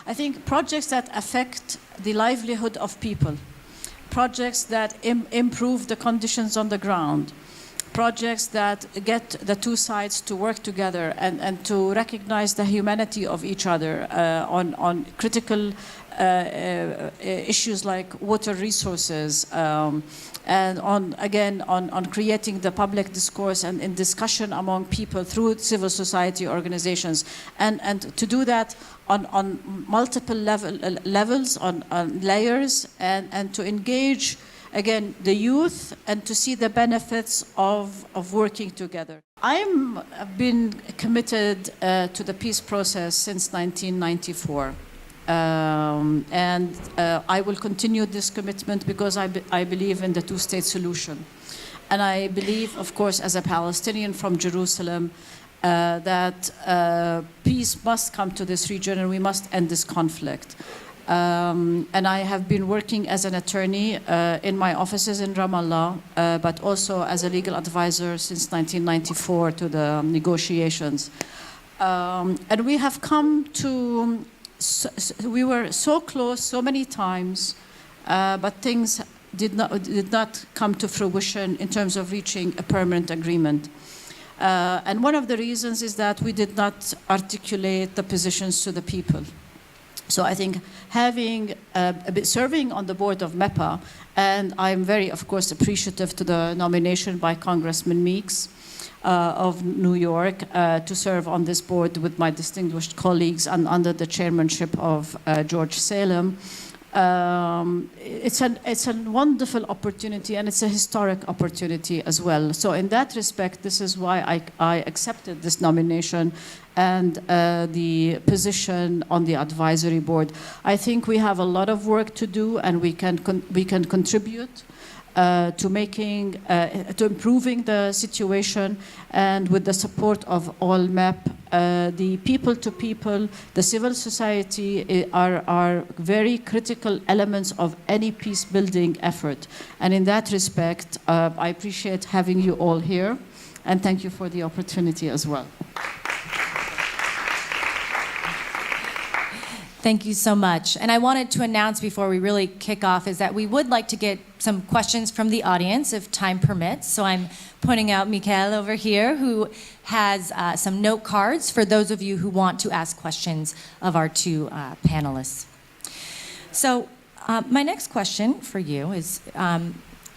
I think projects that affect the livelihood of people, projects that improve the conditions on the ground, projects that get the two sides to work together and to recognize the humanity of each other on critical issues like water resources, and on creating the public discourse and in discussion among people through civil society organizations, and to do that on multiple levels, on layers, and to engage again the youth and to see the benefits of working together. I've been committed to the peace process since 1994. I will continue this commitment because I believe in the two-state solution. And I believe, of course, as a Palestinian from Jerusalem, that peace must come to this region and we must end this conflict. And I have been working as an attorney in my offices in Ramallah, but also as a legal advisor since 1994 to the negotiations. And we have come to... we were so close so many times, but things did not come to fruition in terms of reaching a permanent agreement. And one of the reasons is that we did not articulate the positions to the people. So I think serving on the board of MEPA, and I'm very, of course, appreciative to the nomination by Congressman Meeks of New York to serve on this board with my distinguished colleagues and under the chairmanship of George Salem. It's a wonderful opportunity and it's a historic opportunity as well. So in that respect, this is why I accepted this nomination and the position on the advisory board. I think we have a lot of work to do and we can contribute to improving the situation, and with the support of all MEP, the people-to-people, the civil society are very critical elements of any peace-building effort. And in that respect, I appreciate having you all here, and thank you for the opportunity as well. Thank you so much. And I wanted to announce before we really kick off is that we would like to get some questions from the audience if time permits. So I'm pointing out Mikael over here who has some note cards for those of you who want to ask questions of our two panelists. So my next question for you is,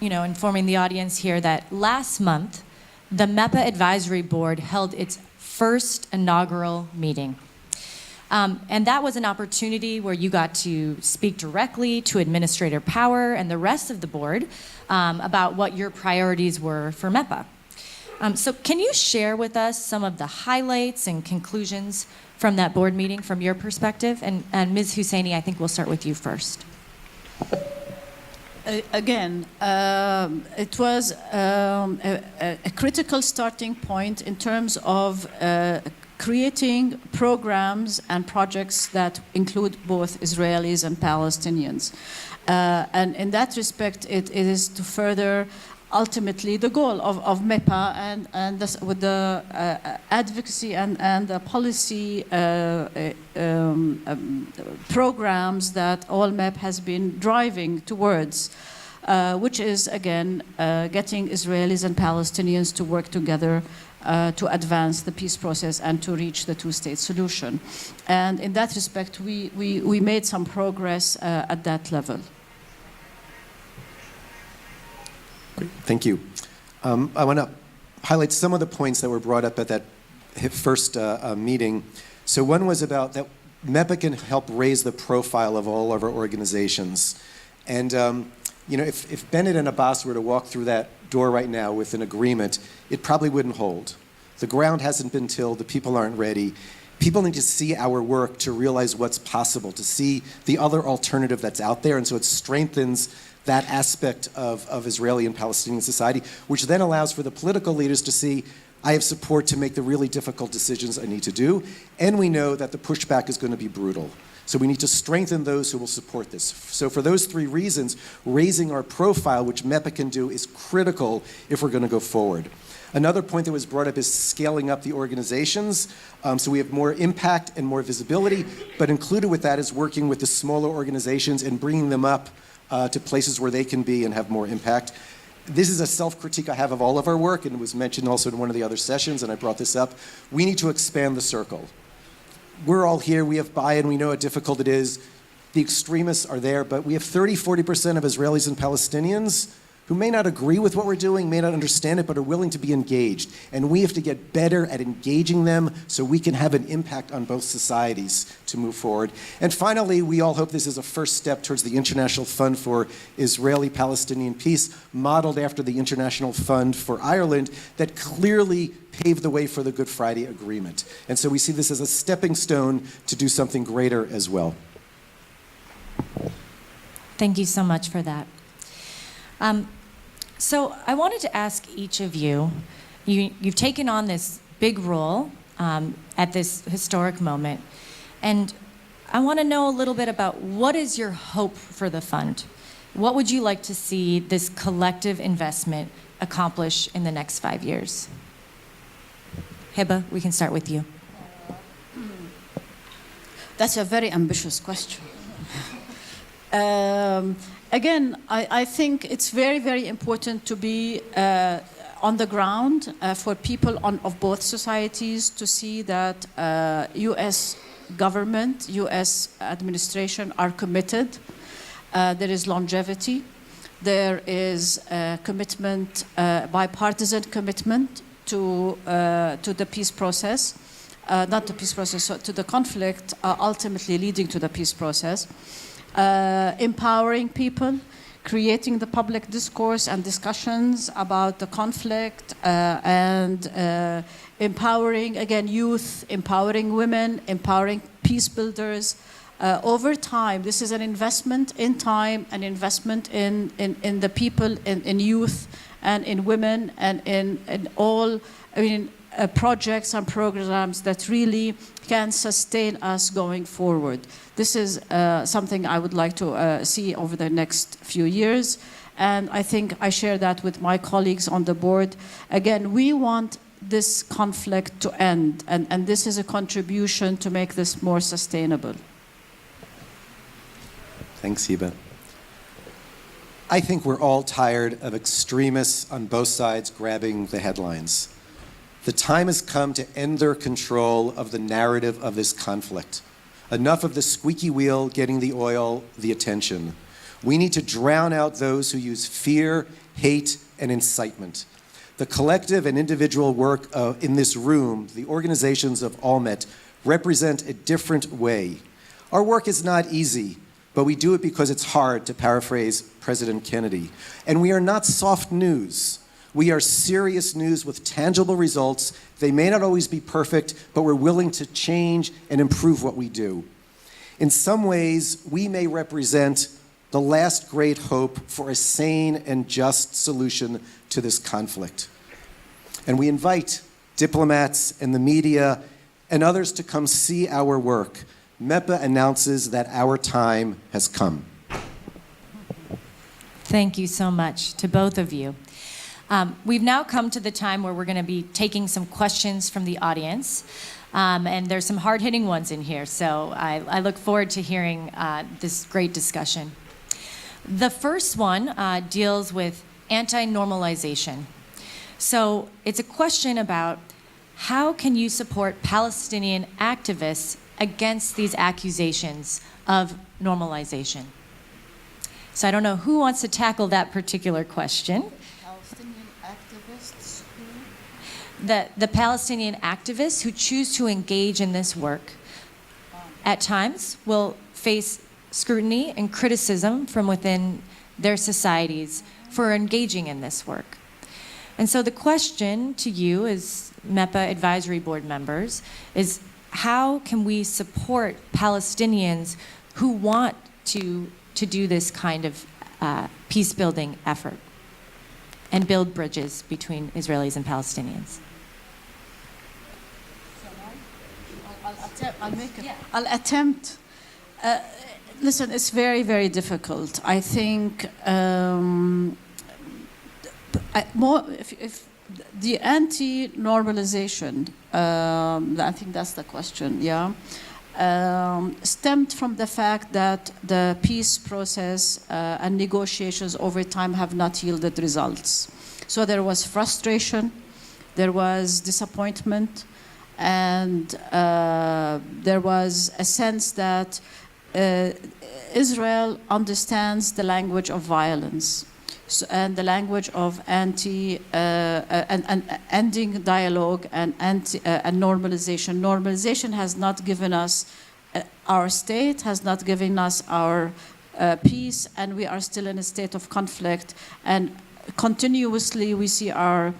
informing the audience here that last month, the MEPA Advisory Board held its first inaugural meeting. And that was an opportunity where you got to speak directly to Administrator Power and the rest of the board about what your priorities were for MEPA. So can you share with us some of the highlights and conclusions from that board meeting from your perspective? And Ms. Husseini, I think we'll start with you first. Again, it was a critical starting point in terms of creating programs and projects that include both Israelis and Palestinians. And in that respect, it is to further ultimately the goal of MEPA and this, with the advocacy and the policy programs that all MEP has been driving towards, which is, again, getting Israelis and Palestinians to work together to advance the peace process and to reach the two-state solution. And in that respect, we made some progress at that level. Great. Thank you. I want to highlight some of the points that were brought up at that first meeting. So one was about that MEPA can help raise the profile of all of our organizations. And if Bennett and Abbas were to walk through that door right now with an agreement, it probably wouldn't hold. The ground hasn't been tilled, the people aren't ready. People need to see our work to realize what's possible, to see the other alternative that's out there, and so it strengthens that aspect of Israeli and Palestinian society, which then allows for the political leaders to see, I have support to make the really difficult decisions I need to do, and we know that the pushback is going to be brutal. So we need to strengthen those who will support this. So for those three reasons, raising our profile, which MEPA can do, is critical if we're going to go forward. Another point that was brought up is scaling up the organizations, so we have more impact and more visibility, but included with that is working with the smaller organizations and bringing them up to places where they can be and have more impact. This is a self-critique I have of all of our work, and it was mentioned also in one of the other sessions, and I brought this up. We need to expand the circle. We're all here, we have buy-in, we know how difficult it is. The extremists are there, but we have 30–40% of Israelis and Palestinians who may not agree with what we're doing, may not understand it, but are willing to be engaged. And we have to get better at engaging them so we can have an impact on both societies to move forward. And finally, we all hope this is a first step towards the International Fund for Israeli-Palestinian Peace, modeled after the International Fund for Ireland, that clearly paved the way for the Good Friday Agreement. And so we see this as a stepping stone to do something greater as well. Thank you so much for that. So I wanted to ask each of you, you've taken on this big role at this historic moment, and I want to know a little bit about what is your hope for the fund? What would you like to see this collective investment accomplish in the next 5 years? Heba, we can start with you. That's a very ambitious question. Again, I think it's very, very important to be on the ground for people of both societies to see that U.S. government, U.S. administration are committed. There is longevity. There is a commitment, bipartisan commitment to the peace process, not the peace process, so to the conflict, ultimately leading to the peace process. Empowering people, creating the public discourse and discussions about the conflict, and empowering, again, youth, empowering women, empowering peace builders. Over time, this is an investment in time, an investment in the people, in youth, and in women, and in all, projects and programs that really can sustain us going forward. This is something I would like to see over the next few years, and I think I share that with my colleagues on the board. Again, we want this conflict to end, and this is a contribution to make this more sustainable. Thanks, Heba. I think we're all tired of extremists on both sides grabbing the headlines. The time has come to end their control of the narrative of this conflict. Enough of the squeaky wheel getting the oil, the attention. We need to drown out those who use fear, hate, and incitement. The collective and individual work in this room, the organizations of AllMet, represent a different way. Our work is not easy, but we do it because it's hard, to paraphrase President Kennedy. And we are not soft news. We are serious news with tangible results. They may not always be perfect, but we're willing to change and improve what we do. In some ways, we may represent the last great hope for a sane and just solution to this conflict. And we invite diplomats and the media and others to come see our work. MEPA announces that our time has come. Thank you so much to both of you. We've now come to the time where we're going to be taking some questions from the audience. And there's some hard-hitting ones in here, so I look forward to hearing this great discussion. The first one deals with anti-normalization. So it's a question about how can you support Palestinian activists against these accusations of normalization? So I don't know who wants to tackle that particular question. Palestinian activists who? The Palestinian activists who choose to engage in this work at times will face scrutiny and criticism from within their societies for engaging in this work. And so the question to you as MEPA advisory board members is, how can we support Palestinians who want to do this kind of peace-building effort and build bridges between Israelis and Palestinians? I'll attempt. Listen, it's very, very difficult. I think if the anti-normalization, I think that's the question, yeah, stemmed from the fact that the peace process and negotiations over time have not yielded results. So there was frustration, there was disappointment, and there was a sense that Israel understands the language of violence and the language of and ending dialogue and normalization. Normalization has not given us our state, has not given us our peace, and we are still in a state of conflict. And continuously we see our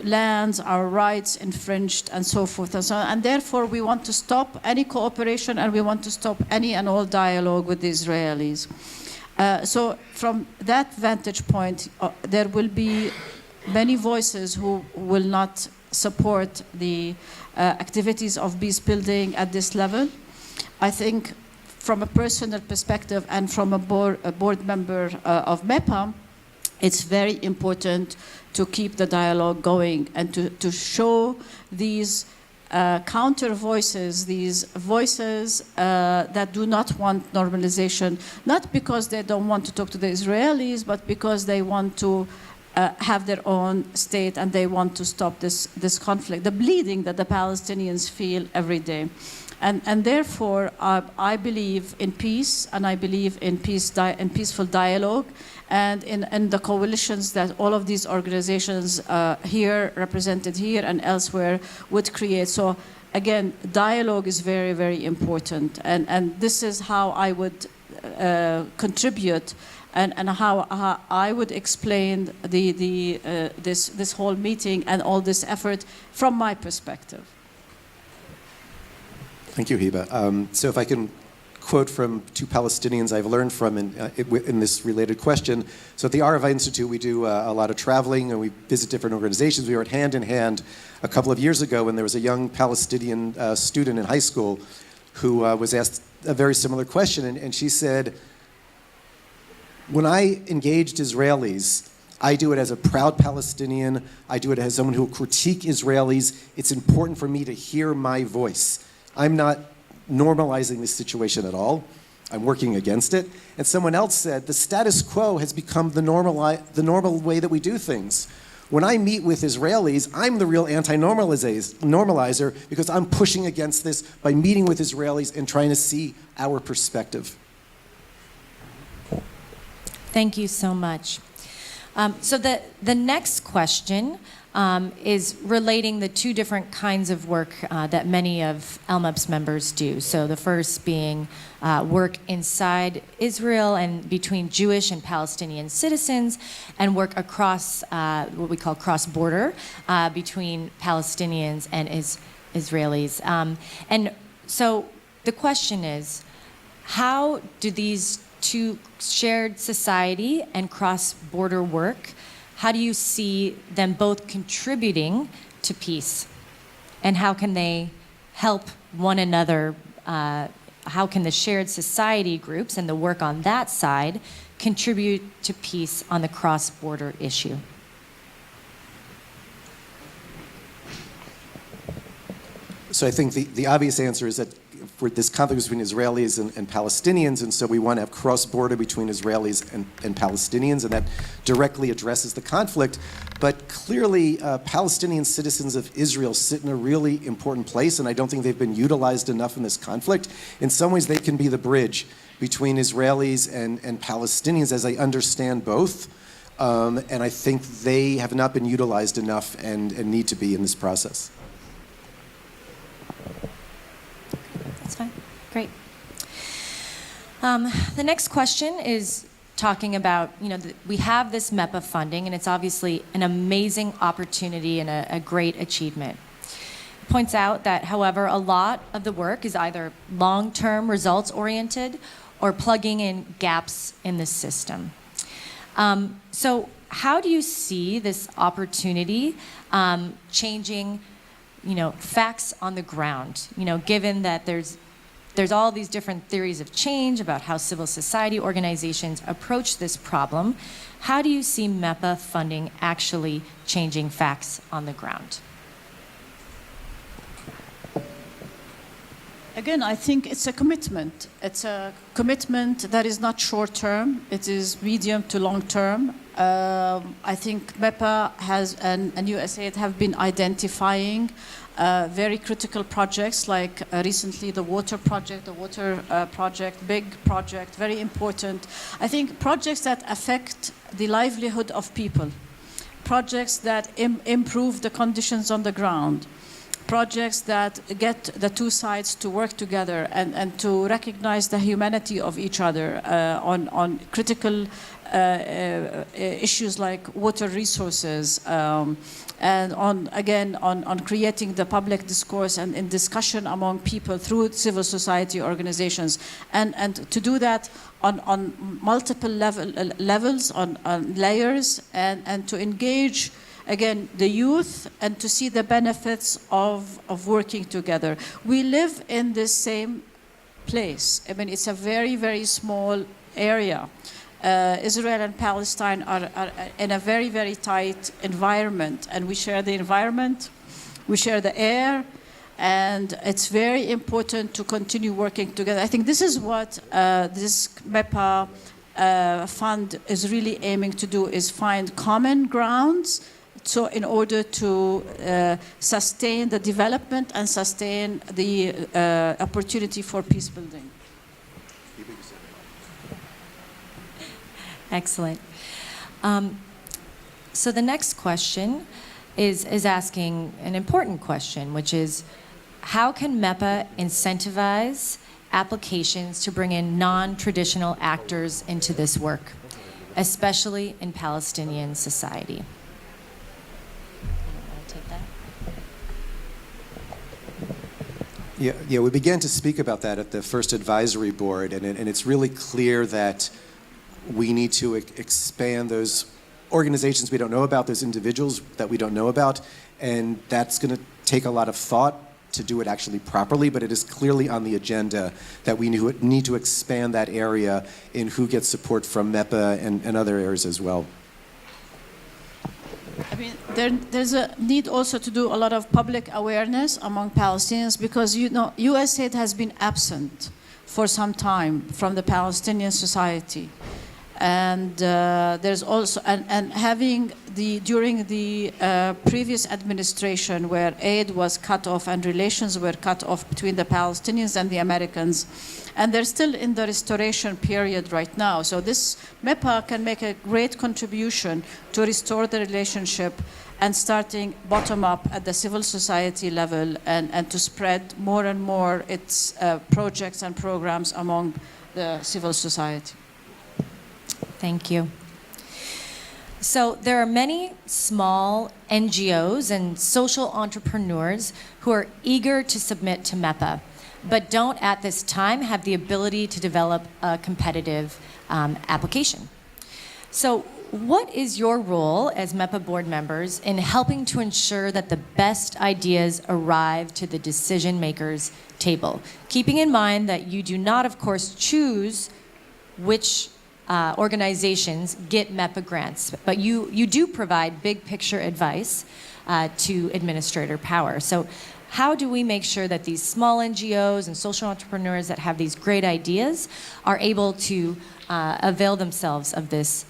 lands, our rights infringed, and so forth and so on. And therefore, we want to stop any cooperation, and we want to stop any and all dialogue with the Israelis. So from that vantage point, there will be many voices who will not support the activities of peace building at this level. I think from a personal perspective and from a board member of MEPA, it's very important to keep the dialogue going and to show these counter voices, these voices that do not want normalization, not because they don't want to talk to the Israelis, but because they want to have their own state and they want to stop this conflict, the bleeding that the Palestinians feel every day. And therefore, I believe in peace, and I believe in peaceful dialogue, and in the coalitions that all of these organizations here, represented here and elsewhere, would create. So again, dialogue is very, very important. And this is how I would contribute and how I would explain this whole meeting and all this effort from my perspective. Thank you, Hiba. So if I can quote from two Palestinians I've learned from in this related question. So at the Arava Institute, we do a lot of traveling, and we visit different organizations. We were at Hand in Hand a couple of years ago when there was a young Palestinian student in high school who was asked a very similar question, and she said, when I engaged Israelis, I do it as a proud Palestinian. I do it as someone who will critique Israelis. It's important for me to hear my voice. I'm not normalizing this situation at all. I'm working against it. And someone else said, the status quo has become the normal way that we do things. When I meet with Israelis, I'm the real anti-normalizer because I'm pushing against this by meeting with Israelis and trying to see our perspective. Thank you so much. So the next question is relating the two different kinds of work that many of LMUP's members do. So the first being work inside Israel and between Jewish and Palestinian citizens, and work across what we call cross-border between Palestinians and Israelis. And so the question is, how do these two shared society and cross-border work, how do you see them both contributing to peace? And how can they help one another? How can the shared society groups and the work on that side contribute to peace on the cross-border issue? So I think the obvious answer is that for this conflict between Israelis and Palestinians, and so we want to have cross-border between Israelis and Palestinians, and that directly addresses the conflict. But clearly, Palestinian citizens of Israel sit in a really important place, and I don't think they've been utilized enough in this conflict. In some ways, they can be the bridge between Israelis and Palestinians, as I understand both. And I think they have not been utilized enough and need to be in this process. That's fine. Great. The next question is talking about, we have this MEPA funding, and it's obviously an amazing opportunity and a great achievement. It points out that, however, a lot of the work is either long-term results-oriented or plugging in gaps in the system. So how do you see this opportunity changing facts on the ground, given that there's there's all these different theories of change about how civil society organizations approach this problem. How do you see MEPA funding actually changing facts on the ground? Again, I think it's a commitment. It's a commitment that is not short term, it is medium to long term. I think MEPA and USAID have been identifying very critical projects like recently the water project, big project, very important. I think projects that affect the livelihood of people, projects that improve the conditions on the ground, projects that get the two sides to work together and to recognize the humanity of each other on critical issues like water resources, and on creating the public discourse and in discussion among people through civil society organizations, and to do that on multiple levels, on layers, and to engage again the youth and to see the benefits of working together. We live in the same place. I mean, it's a very, very small area. Israel and Palestine are in a very, very tight environment, and we share the environment, we share the air, and it's very important to continue working together. I think this is what this MEPA fund is really aiming to do, is find common grounds, so in order to sustain the development and sustain the opportunity for peace building. Excellent. So the next question is asking an important question, which is, how can MEPA incentivize applications to bring in non-traditional actors into this work, especially in Palestinian society? Yeah, we began to speak about that at the first advisory board, and it's really clear that we need to expand those organizations we don't know about, those individuals that we don't know about, and that's going to take a lot of thought to do it actually properly, but it is clearly on the agenda that we need to expand that area in who gets support from MEPA and other areas as well. I mean, there's a need also to do a lot of public awareness among Palestinians, because, you know, USAID has been absent for some time from the Palestinian society. And there's also, and having during the previous administration, where aid was cut off and relations were cut off between the Palestinians and the Americans, and they're still in the restoration period right now. So this MEPA can make a great contribution to restore the relationship and starting bottom up at the civil society level, and to spread more and more its projects and programs among the civil society. Thank you. So there are many small NGOs and social entrepreneurs who are eager to submit to MEPA, but don't at this time have the ability to develop a competitive application. So what is your role as MEPA board members in helping to ensure that the best ideas arrive to the decision makers' table? Keeping in mind that you do not, of course, choose which organizations get MEPA grants, but you do provide big picture advice to administrator power. So how do we make sure that these small NGOs and social entrepreneurs that have these great ideas are able to avail themselves of this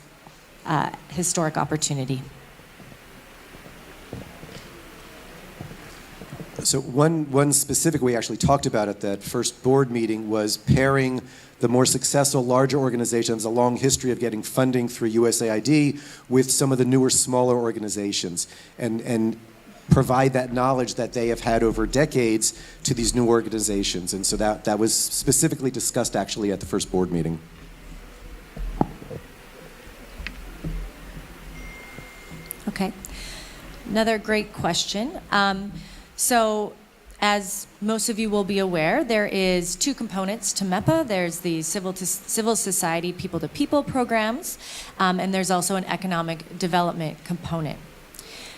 historic opportunity? So one specific we actually talked about at that first board meeting was pairing the more successful larger organizations, a long history of getting funding through USAID, with some of the newer, smaller organizations, and provide that knowledge that they have had over decades to these new organizations. And so that was specifically discussed actually at the first board meeting. Okay. Another great question. So, as most of you will be aware, there is two components to MEPA. There's the civil society people-to-people programs, and there's also an economic development component.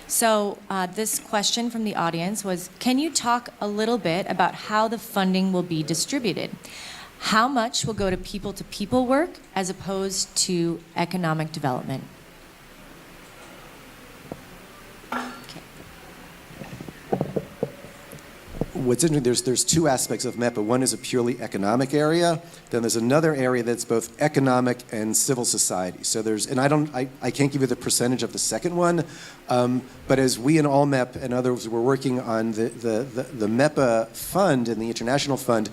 So this question from the audience was, can you talk a little bit about how the funding will be distributed? How much will go to people work as opposed to economic development? What's interesting, there's two aspects of MEPA. One is a purely economic area. Then there's another area that's both economic and civil society. So there's, and I can't give you the percentage of the second one, but as we in AllMep and others were working on the MEPA fund and the international fund,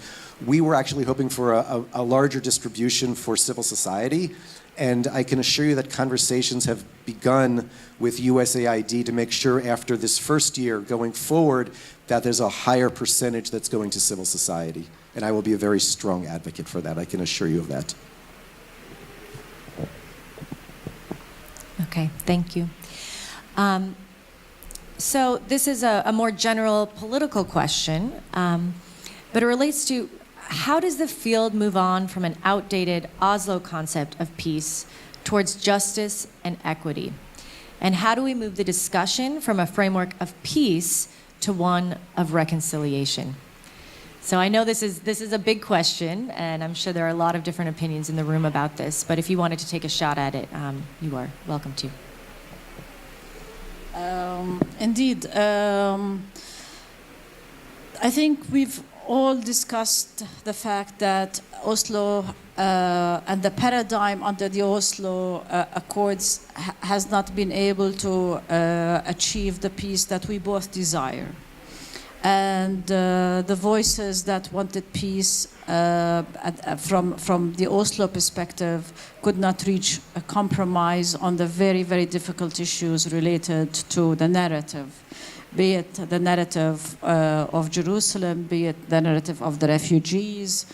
we were actually hoping for a larger distribution for civil society. And I can assure you that conversations have begun with USAID to make sure after this first year going forward that there's a higher percentage that's going to civil society. And I will be a very strong advocate for that. I can assure you of that. Okay, thank you. So this is a more general political question, but it relates to how does the field move on from an outdated Oslo concept of peace towards justice and equity? And how do we move the discussion from a framework of peace to one of reconciliation? So I know this is a big question, and I'm sure there are a lot of different opinions in the room about this, but if you wanted to take a shot at it, you are welcome to. Indeed. I think we've all discussed the fact that Oslo and the paradigm under the Oslo Accords has not been able to achieve the peace that we both desire. And the voices that wanted peace from the Oslo perspective could not reach a compromise on the very, very difficult issues related to the narrative. Be it the narrative of Jerusalem, be it the narrative of the refugees,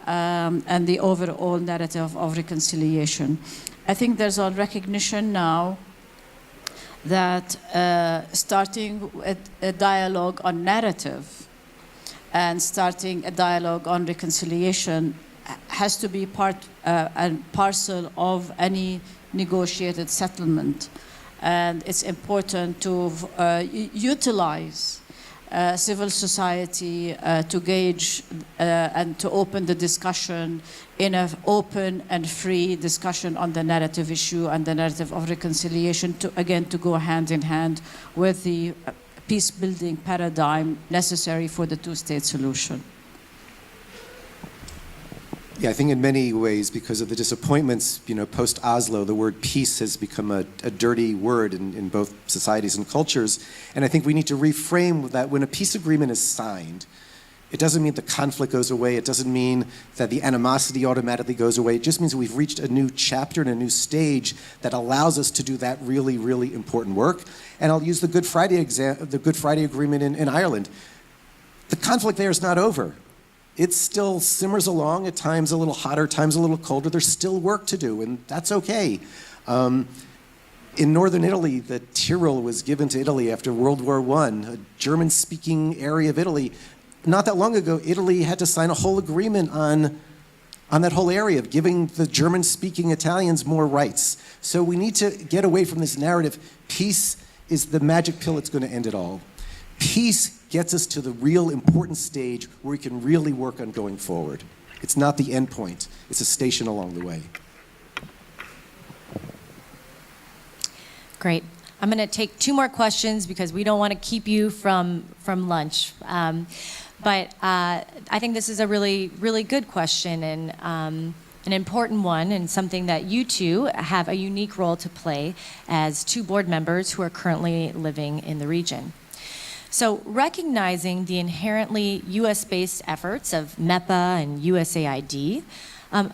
and the overall narrative of reconciliation. I think there's a recognition now that starting a dialogue on narrative and starting a dialogue on reconciliation has to be part and parcel of any negotiated settlement. And it's important to utilize civil society to gauge and to open the discussion in an open and free discussion on the narrative issue and the narrative of reconciliation, to go hand in hand with the peace-building paradigm necessary for the two-state solution. Yeah, I think in many ways, because of the disappointments, post-Oslo, the word peace has become a dirty word in both societies and cultures. And I think we need to reframe that when a peace agreement is signed, it doesn't mean the conflict goes away. It doesn't mean that the animosity automatically goes away. It just means we've reached a new chapter and a new stage that allows us to do that really, really important work. And I'll use the Good Friday Agreement in Ireland. The conflict there is not over. It still simmers along, at times a little hotter, times a little colder. There's still work to do, and that's okay. In northern Italy, the Tyrol was given to Italy after World War I, a German-speaking area of Italy. Not that long ago, Italy had to sign a whole agreement on that whole area of giving the German-speaking Italians more rights. So we need to get away from this narrative. Peace is the magic pill that's going to end it all. Peace gets us to the real important stage where we can really work on going forward. It's not the end point. It's a station along the way. Great. I'm going to take two more questions because we don't want to keep you from lunch. But I think this is a really, really good question and an important one, and something that you two have a unique role to play as two board members who are currently living in the region. So recognizing the inherently US-based efforts of MEPA and USAID,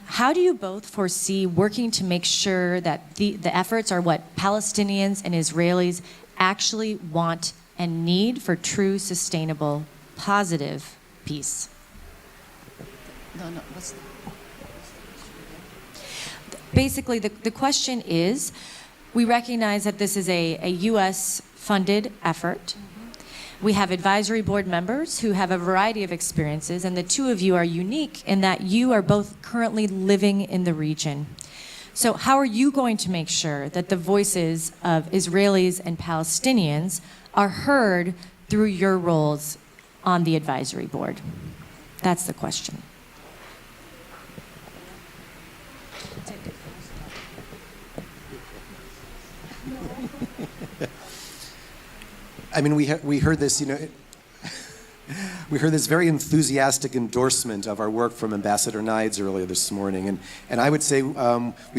how do you both foresee working to make sure that the efforts are what Palestinians and Israelis actually want and need for true, sustainable, positive peace? What's the Basically, the question is, we recognize that this is a US-funded effort. We have advisory board members who have a variety of experiences, and the two of you are unique in that you are both currently living in the region. So how are you going to make sure that the voices of Israelis and Palestinians are heard through your roles on the advisory board? That's the question. I mean, we heard this, we heard this very enthusiastic endorsement of our work from Ambassador Nides earlier this morning. And I would say we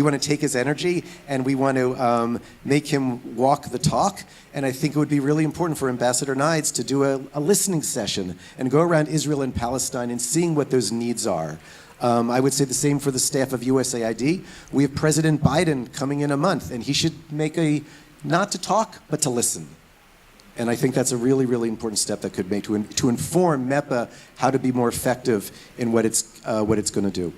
want to take his energy and we want to make him walk the talk. And I think it would be really important for Ambassador Nides to do a listening session and go around Israel and Palestine and seeing what those needs are. I would say the same for the staff of USAID. We have President Biden coming in a month, and he should make not to talk, but to listen. And I think that's a really, really important step that could make to inform MEPA how to be more effective in what it's going to do.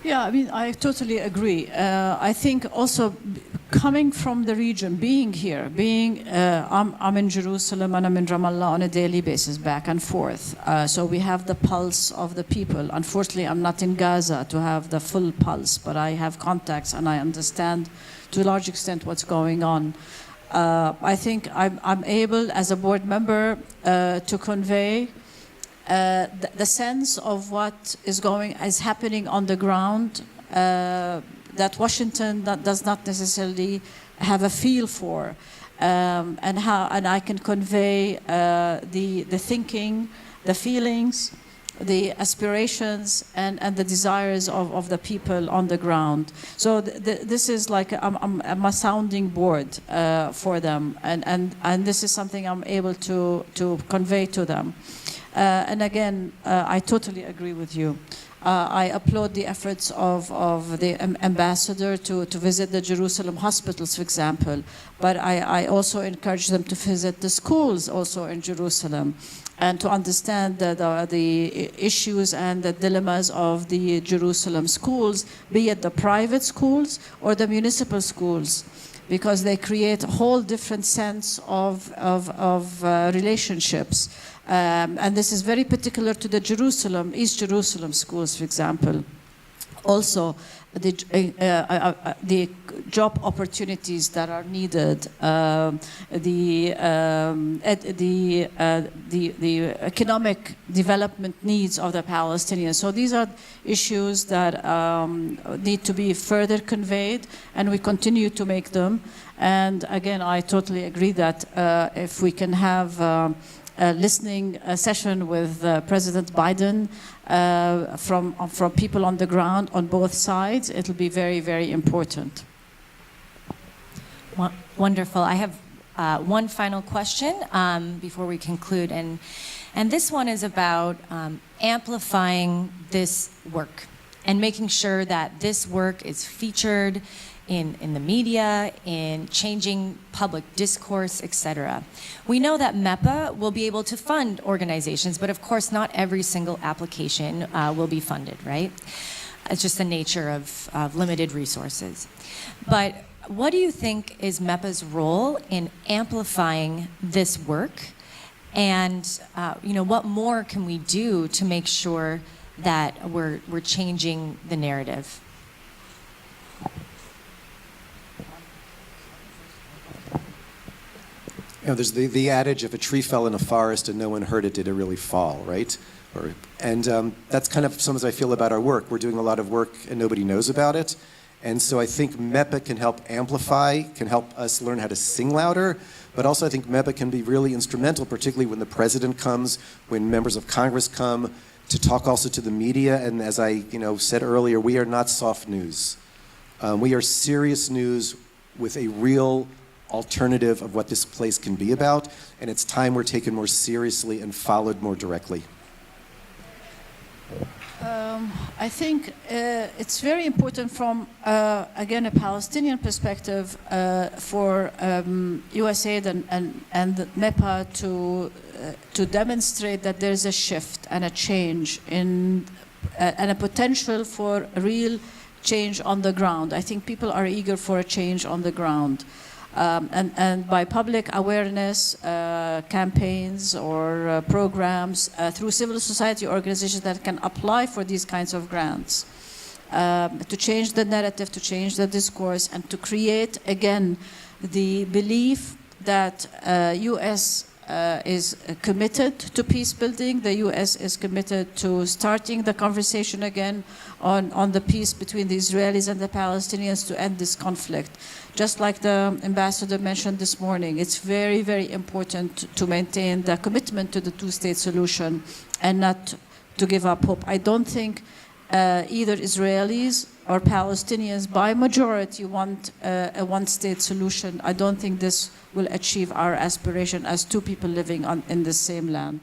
Yeah, I mean, I totally agree. I think also coming from the region, being here, I'm in Jerusalem and I'm in Ramallah on a daily basis, back and forth. So we have the pulse of the people. Unfortunately, I'm not in Gaza to have the full pulse, but I have contacts and I understand to a large extent what's going on. I think I'm able, as a board member, to convey the sense of what is happening on the ground that Washington does not necessarily have a feel for, and I can convey the thinking, the feelings, the aspirations and the desires of the people on the ground. So this is like I'm a sounding board for them, and this is something I'm able to convey to them. And again, I totally agree with you. I applaud the efforts of the ambassador to visit the Jerusalem hospitals, for example, but I also encourage them to visit the schools also in Jerusalem and to understand the issues and the dilemmas of the Jerusalem schools, be it the private schools or the municipal schools, because they create a whole different sense of relationships. And this is very particular to the East Jerusalem schools, for example. Also, the job opportunities that are needed, the economic development needs of the Palestinians. So these are issues that need to be further conveyed, and we continue to make them. And again, I totally agree that if we can have a listening session with President Biden from people on the ground on both sides, it'll be very, very important. Wonderful. I have one final question before we conclude, and this one is about amplifying this work and making sure that this work is featured in the media, in changing public discourse, etc. We know that MEPA will be able to fund organizations, but of course not every single application will be funded, right? It's just the nature of limited resources. But what do you think is MEPA's role in amplifying this work? And what more can we do to make sure that we're changing the narrative? There's the adage, if a tree fell in a forest and no one heard it, did it really fall, right? And that's kind of sometimes I feel about our work. We're doing a lot of work and nobody knows about it. And so I think MEPA can help amplify, can help us learn how to sing louder, but also I think MEPA can be really instrumental, particularly when the president comes, when members of Congress come, to talk also to the media. And as I said earlier, we are not soft news. We are serious news with a real alternative of what this place can be about, and it's time we're taken more seriously and followed more directly. I think it's very important from, again, a Palestinian perspective for USAID and MEPA to demonstrate that there's a shift and a change and a potential for a real change on the ground. I think people are eager for a change on the ground. And by public awareness campaigns or programs through civil society organizations that can apply for these kinds of grants. to change the narrative, to change the discourse, and to create again the belief that U.S. Is committed to peace building. The U.S. is committed to starting the conversation again on the peace between the Israelis and the Palestinians to end this conflict. Just like the ambassador mentioned this morning, it's very, very important to maintain the commitment to the two-state solution and not to give up hope. I don't think either Israelis or Palestinians by majority want a one-state solution. I don't think this will achieve our aspiration as two people living in the same land.